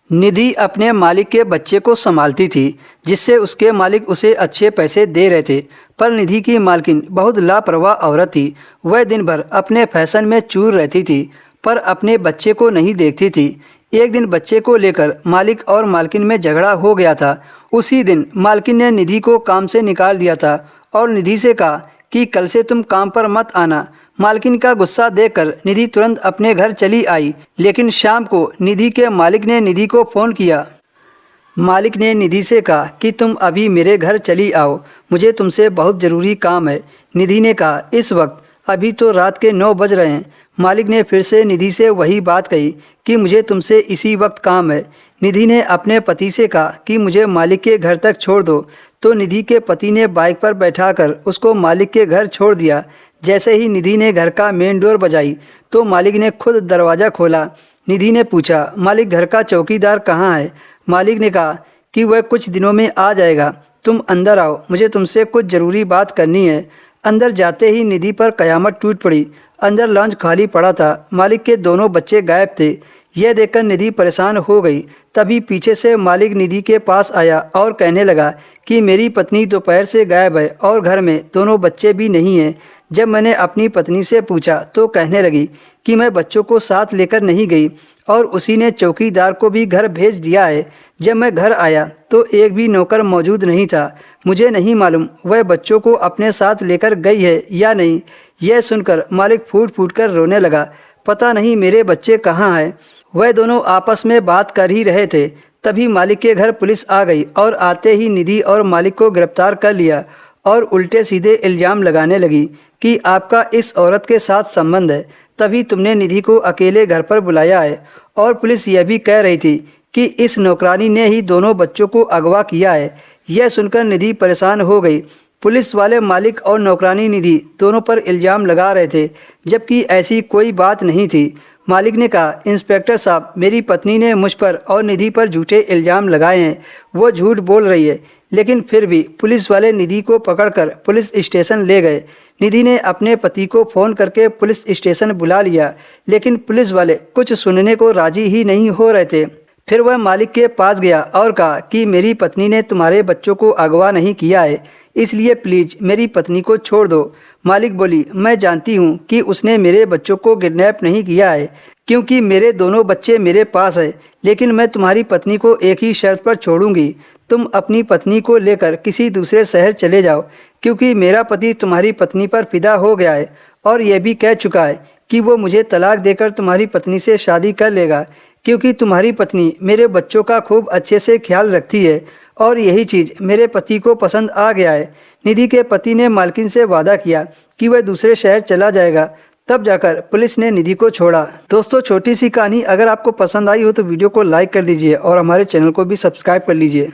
निधि अपने मालिक के बच्चे को संभालती थी, जिससे उसके मालिक उसे अच्छे पैसे दे रहे थे। पर निधि की मालकिन बहुत लापरवाह औरत थी। वह दिन भर अपने फैशन में चूर रहती थी, पर अपने बच्चे को नहीं देखती थी। एक दिन बच्चे को लेकर मालिक और मालकिन में झगड़ा हो गया था। उसी दिन मालकिन ने निधि को काम से निकाल दिया था और निधि से कहा कि कल से तुम काम पर मत आना। मालकिन का गुस्सा देखकर निधि तुरंत अपने घर चली आई। लेकिन शाम को निधि के मालिक ने निधि को फ़ोन किया। मालिक ने निधि से कहा कि तुम अभी मेरे घर चली आओ, मुझे तुमसे बहुत ज़रूरी काम है। निधि ने कहा, इस वक्त? अभी तो रात के 9 बज रहे हैं। मालिक ने फिर से निधि से वही बात कही कि मुझे तुमसे इसी वक्त काम है। निधि ने अपने पति से कहा कि मुझे मालिक के घर तक छोड़ दो, तो निधि के पति ने बाइक पर बैठाकर उसको मालिक के घर छोड़ दिया। जैसे ही निधि ने घर का मेन डोर बजाई तो मालिक ने खुद दरवाज़ा खोला। निधि ने पूछा, मालिक घर का चौकीदार कहाँ है? मालिक ने कहा कि वह कुछ दिनों में आ जाएगा, तुम अंदर आओ, मुझे तुमसे कुछ ज़रूरी बात करनी है। अंदर जाते ही निधि पर कयामत टूट पड़ी। अंदर लॉन्च खाली पड़ा था, मालिक के दोनों बच्चे गायब थे। यह देखकर निधि परेशान हो गई। तभी पीछे से मालिक निधि के पास आया और कहने लगा कि मेरी पत्नी दोपहर से गायब है और घर में दोनों बच्चे भी नहीं हैं। जब मैंने अपनी पत्नी से पूछा तो कहने लगी कि मैं बच्चों को साथ लेकर नहीं गई और उसी ने चौकीदार को भी घर भेज दिया है। जब मैं घर आया तो एक भी नौकर मौजूद नहीं था। मुझे नहीं मालूम वह बच्चों को अपने साथ लेकर गई है या नहीं। यह सुनकर मालिक फूट फूट कर रोने लगा। पता नहीं मेरे बच्चे कहाँ हैं। वह दोनों आपस में बात कर ही रहे थे। तभी मालिक के घर पुलिस आ गई और आते ही निधि और मालिक को गिरफ्तार कर लिया और उल्टे सीधे इल्ज़ाम लगाने लगी कि आपका इस औरत के साथ संबंध है, तभी तुमने निधि को अकेले घर पर बुलाया है। और पुलिस यह भी कह रही थी कि इस नौकरानी ने ही दोनों बच्चों को अगवा किया है। यह सुनकर निधि परेशान हो गई। पुलिस वाले मालिक और नौकरानी निधि दोनों पर इल्ज़ाम लगा रहे थे, जबकि ऐसी कोई बात नहीं थी। मालिक ने कहा, इंस्पेक्टर साहब, मेरी पत्नी ने मुझ पर और निधि पर झूठे इल्ज़ाम लगाए हैं। वो झूठ बोल रही है। लेकिन फिर भी पुलिस वाले निधि को पकड़कर पुलिस स्टेशन ले गए। निधि ने अपने पति को फ़ोन करके पुलिस स्टेशन बुला लिया, लेकिन पुलिस वाले कुछ सुनने को राजी ही नहीं हो रहे थे। फिर वह मालिक के पास गया और कहा कि मेरी पत्नी ने तुम्हारे बच्चों को अगवा नहीं किया है, इसलिए प्लीज़ मेरी पत्नी को छोड़ दो। मालिक बोली, मैं जानती हूँ कि उसने मेरे बच्चों को किडनैप नहीं किया है, क्योंकि मेरे दोनों बच्चे मेरे पास हैं। लेकिन मैं तुम्हारी पत्नी को एक ही शर्त पर छोड़ूंगी, तुम अपनी पत्नी को लेकर किसी दूसरे शहर चले जाओ, क्योंकि मेरा पति तुम्हारी पत्नी पर फिदा हो गया है और यह भी कह चुका है कि वो मुझे तलाक देकर तुम्हारी पत्नी से शादी कर लेगा, क्योंकि तुम्हारी पत्नी मेरे बच्चों का खूब अच्छे से ख्याल रखती है और यही चीज़ मेरे पति को पसंद आ गया है। निधि के पति ने मालकिन से वादा किया कि वह दूसरे शहर चला जाएगा, तब जाकर पुलिस ने निधि को छोड़ा। दोस्तों, छोटी सी कहानी अगर आपको पसंद आई हो तो वीडियो को लाइक कर दीजिए और हमारे चैनल को भी सब्सक्राइब कर लीजिए।